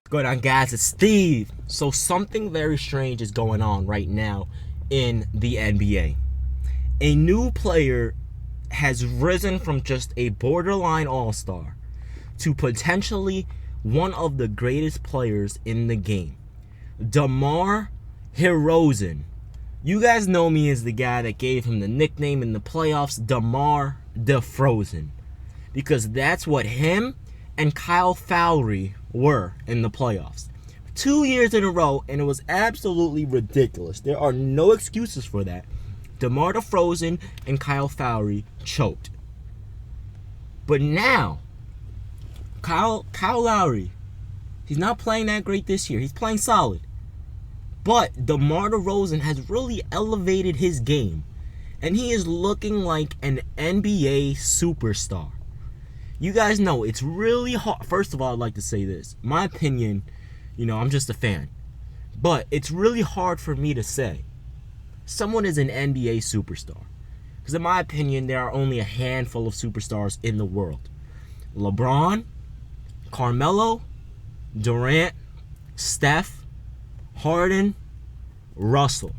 Going on, guys, it's Steve. So something very strange is going on right now in the NBA. A new player has risen from just a borderline all-star to potentially one of the greatest players in the game. Demar Derozen. You guys know me as the guy that gave him the nickname in the playoffs, Demar Derozen, because that's what him and Kyle Lowry were in the playoffs. 2 years in a row, and it was absolutely ridiculous. There are no excuses for that. DeMar DeRozan and Kyle Lowry choked. But now, Kyle Lowry, he's not playing that great this year. He's playing solid. But DeMar DeRozan has really elevated his game, and he is looking like an NBA superstar. You guys know it's really hard. First of all, I'd like to say this. My opinion, I'm just a fan. But it's really hard for me to say someone is an NBA superstar. Because in my opinion, there are only a handful of superstars in the world. LeBron, Carmelo, Durant, Steph, Harden, Russell.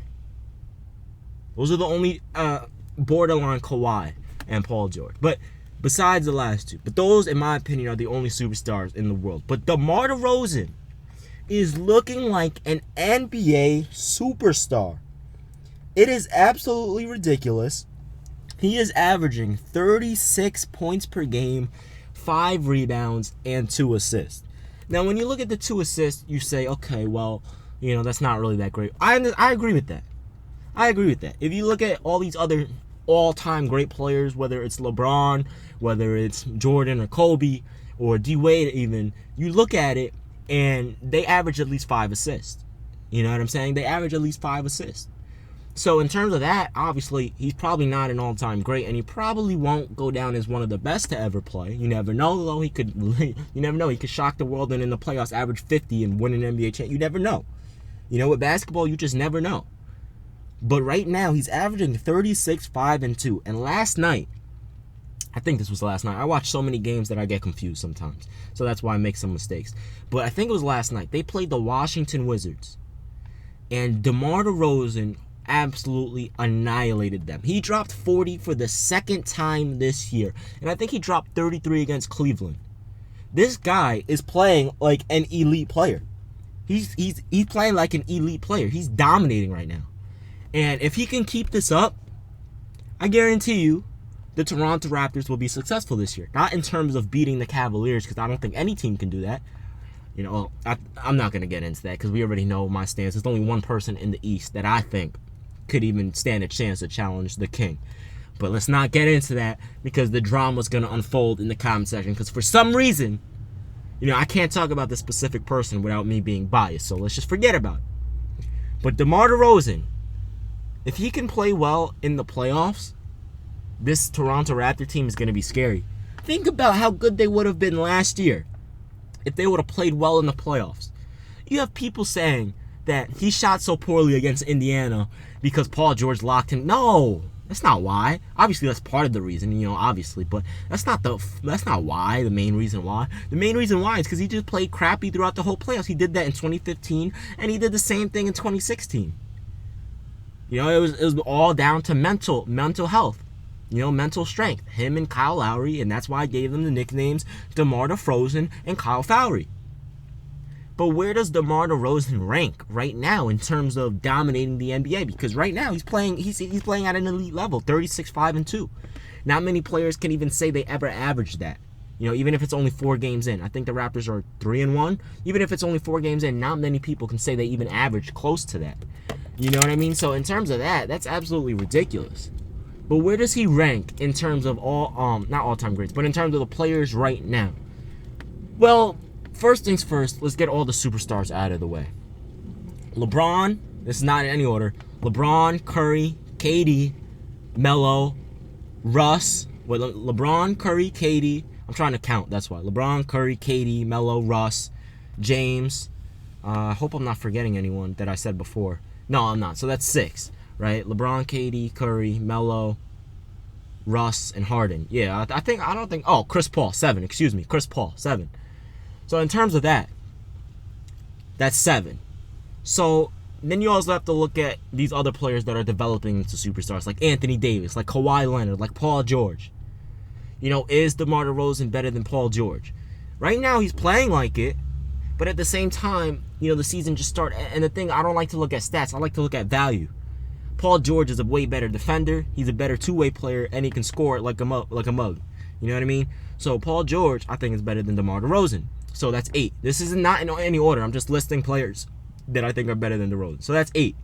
Those are the only borderline Kawhi and Paul George. But besides the last two. But those, in my opinion, are the only superstars in the world. But DeMar DeRozan is looking like an NBA superstar. It is absolutely ridiculous. He is averaging 36 points per game, 5 rebounds, and 2 assists. Now, when you look at the 2 assists, you say, okay, well, that's not really that great. I agree with that. I agree with that. If you look at all these other all-time great players, whether it's LeBron, whether it's Jordan or Kobe or Dwyane even, you look at it and they average at least 5 assists. You know what I'm saying? They average at least 5 assists. So in terms of that, obviously, he's probably not an all-time great, and he probably won't go down as one of the best to ever play. You never know, though. He could shock the world and in the playoffs average 50 and win an NBA championship. You never know. With basketball, you just never know. But right now, he's averaging 36, 5, and 2. And last night, I think this was last night. I watch so many games that I get confused sometimes. So that's why I make some mistakes. But I think it was last night. They played the Washington Wizards. And DeMar DeRozan absolutely annihilated them. He dropped 40 for the second time this year. And I think he dropped 33 against Cleveland. This guy is playing like an elite player. He's playing like an elite player. He's dominating right now. And if he can keep this up, I guarantee you the Toronto Raptors will be successful this year. Not in terms of beating the Cavaliers, because I don't think any team can do that. I'm not going to get into that because we already know my stance. There's only one person in the East that I think could even stand a chance to challenge the King. But let's not get into that because the drama is going to unfold in the comment section. Because for some reason, I can't talk about the specific person without me being biased. So let's just forget about it. But DeMar DeRozan, if he can play well in the playoffs, this Toronto Raptor team is going to be scary. Think about how good they would have been last year if they would have played well in the playoffs. You have people saying that he shot so poorly against Indiana because Paul George locked him. No, that's not why. Obviously, that's part of the reason, obviously, but that's not why, the main reason why. The main reason why is because he just played crappy throughout the whole playoffs. He did that in 2015, and he did the same thing in 2016. It was all down to mental health, mental strength. Him and Kyle Lowry, and that's why I gave them the nicknames DeMar DeRozan and Kyle Lowry. But where does DeMar DeRozan rank right now in terms of dominating the NBA? Because right now he's playing at an elite level, 36, 5, and 2. Not many players can even say they ever averaged that. Even if it's only 4 games in. I think the Raptors are 3-1. Even if it's only 4 games in, not many people can say they even averaged close to that. You know what I mean? So in terms of that, that's absolutely ridiculous. But where does he rank in terms of not all-time greats, but in terms of the players right now? Well, first things first, let's get all the superstars out of the way. LeBron, this is not in any order. LeBron, Curry, KD, Melo, Russ. LeBron, Curry, KD. I'm trying to count, that's why. LeBron, Curry, KD, Melo, Russ, James. I hope I'm not forgetting anyone that I said before. No, I'm not. So that's 6, right? LeBron, KD, Curry, Melo, Russ, and Harden. Yeah, Chris Paul, 7. Excuse me, Chris Paul, 7. So in terms of that, That's 7. So then you also have to look at these other players that are developing into superstars, like Anthony Davis, like Kawhi Leonard, like Paul George. Is DeMar DeRozan better than Paul George? Right now, he's playing like it, but at the same time, the season just started. And the thing, I don't like to look at stats. I like to look at value. Paul George is a way better defender. He's a better two-way player, and he can score like a mug. You know what I mean? So Paul George, I think, is better than DeMar DeRozan. So that's 8. This is not in any order. I'm just listing players that I think are better than DeRozan. So that's 8.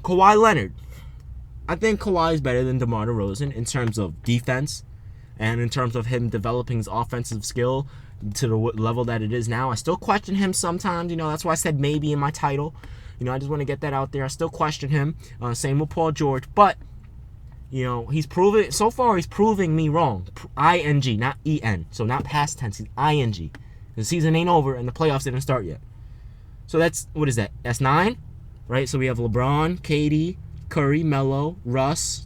Kawhi Leonard. I think Kawhi is better than DeMar DeRozan in terms of defense and in terms of him developing his offensive skill to the level that it is now. I still question him sometimes. That's why I said maybe in my title. I just want to get that out there. I still question him. Same with Paul George. But, he's proven, so far he's proving me wrong. I-N-G, not E-N. So not past tense, it's I-N-G. The season ain't over and the playoffs didn't start yet. So what is that? That's 9, right? So we have LeBron, KD, Curry, Melo, Russ,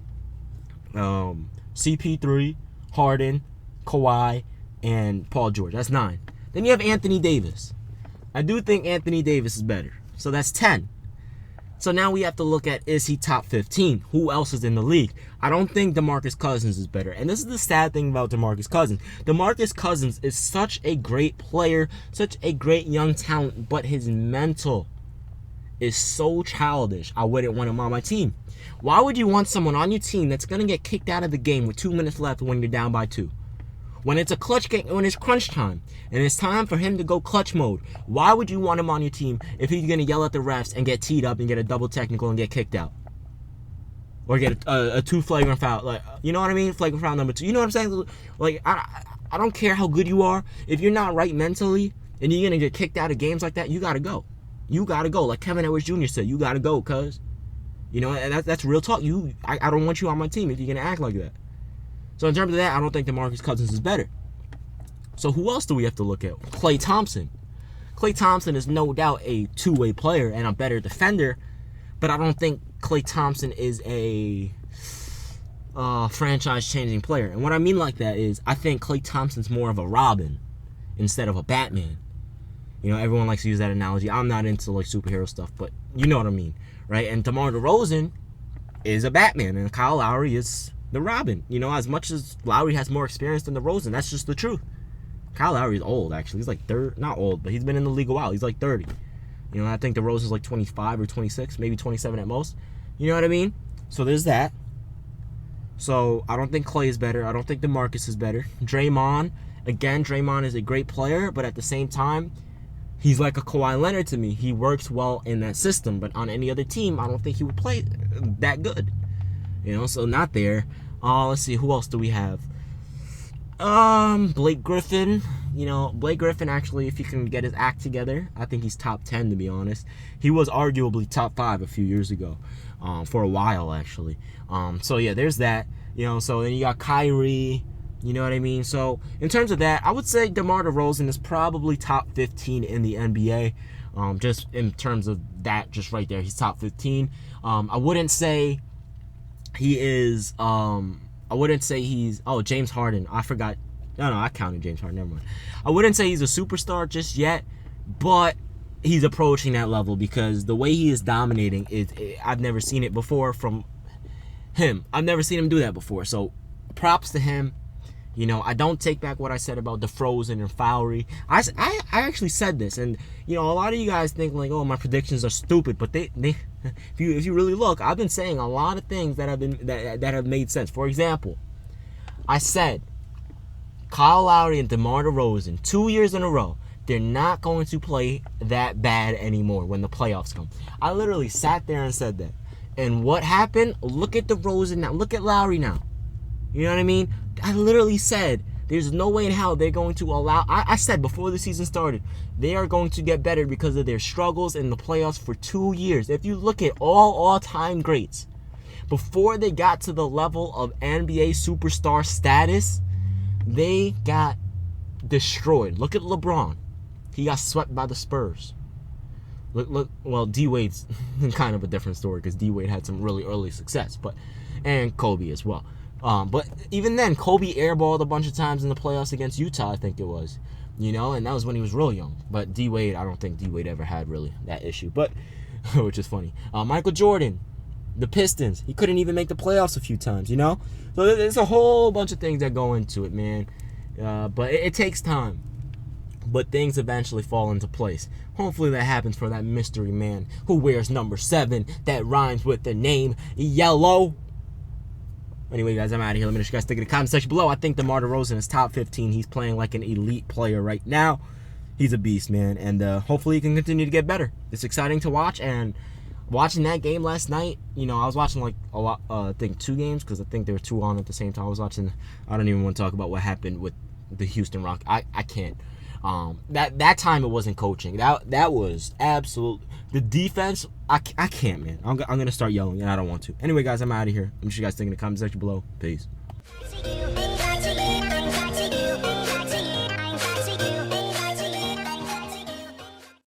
CP3, Harden, Kawhi, and Paul George. That's 9. Then you have Anthony Davis. I do think Anthony Davis is better. So that's 10. So now we have to look at, is he top 15? Who else is in the league? I don't think DeMarcus Cousins is better. And this is the sad thing about DeMarcus Cousins. DeMarcus Cousins is such a great player, such a great young talent, but his mental is so childish. I wouldn't want him on my team. Why would you want someone on your team that's going to get kicked out of the game with 2 minutes left when you're down by 2? When it's a clutch game, when it's crunch time, and it's time for him to go clutch mode, why would you want him on your team if he's going to yell at the refs and get teed up and get a double technical and get kicked out? Or get a 2 flagrant foul. You know what I mean? Flagrant foul number 2. You know what I'm saying? I don't care how good you are. If you're not right mentally and you're going to get kicked out of games like that, you got to go. You got to go. Like Kevin Edwards Jr. said, you got to go, cuz. And that's real talk. I don't want you on my team if you're going to act like that. So in terms of that, I don't think DeMarcus Cousins is better. So who else do we have to look at? Klay Thompson. Klay Thompson is no doubt a two-way player and a better defender, but I don't think Klay Thompson is a franchise-changing player. And what I mean like that is I think Klay Thompson's more of a Robin instead of a Batman. Everyone likes to use that analogy. I'm not into superhero stuff, but you know what I mean, right? And DeMar DeRozan is a Batman, and Kyle Lowry is the Robin. As much as Lowry has more experience than DeRozan, that's just the truth. Kyle Lowry is old, actually. He's like not old, but he's been in the league a while. He's like 30. I think DeRozan's like 25 or 26, maybe 27 at most. You know what I mean? So there's that. So I don't think Klay is better. I don't think DeMarcus is better. Draymond is a great player, but at the same time, he's like a Kawhi Leonard to me. He works well in that system, but on any other team, I don't think he would play that good. So not there. Let's see, who else do we have? Blake Griffin. Blake Griffin, actually, if he can get his act together, I think he's top 10, to be honest. He was arguably top 5 a few years ago, for a while, actually. So yeah, there's that. So then you got Kyrie. You know what I mean? So in terms of that, I would say DeMar DeRozan is probably top 15 in the NBA. Just in terms of that, just right there, he's top 15. I wouldn't say he is. I wouldn't say he's. Oh, James Harden. I forgot. No, I counted James Harden. Never mind. I wouldn't say he's a superstar just yet, but he's approaching that level because the way he is dominating I've never seen it before from him. I've never seen him do that before. So props to him. I don't take back what I said about DeRozan and Fowry. I actually said this, and a lot of you guys think like, oh, my predictions are stupid, but they if you really look, I've been saying a lot of things that have made sense. For example, I said Kyle Lowry and DeMar DeRozan 2 years in a row, they're not going to play that bad anymore when the playoffs come. I literally sat there and said that, and what happened? Look at DeRozan now. Look at Lowry now. You know what I mean? I literally said there's no way in hell they're going to allow. I said before the season started, they are going to get better because of their struggles in the playoffs for 2 years. If you look at all-time greats, before they got to the level of NBA superstar status, they got destroyed. Look at LeBron. He got swept by the Spurs. Look. Well, D-Wade's kind of a different story because D-Wade had some really early success, and Kobe as well. But even then, Kobe airballed a bunch of times in the playoffs against Utah, I think it was. And that was when he was real young. But D-Wade, I don't think D-Wade ever had really that issue, but which is funny. Michael Jordan, the Pistons, he couldn't even make the playoffs a few times, So there's a whole bunch of things that go into it, man. But it takes time. But things eventually fall into place. Hopefully that happens for that mystery man who wears number 7 that rhymes with the name Yellow. Anyway, guys, I'm out of here. Let me know what you guys think in the comment section below. I think Demar Derozen is top 15. He's playing like an elite player right now. He's a beast, man. And hopefully he can continue to get better. It's exciting to watch. And watching that game last night, I was watching like a lot, I think 2 games, because I think there were 2 on at the same time. I was watching, I don't even want to talk about what happened with the Houston Rockets. I can't. That time it wasn't coaching. That was absolute. The defense, I can't, man. I'm gonna start yelling, and I don't want to. Anyway, guys, I'm out of here. Let me know what you guys think in the comment section below. Peace.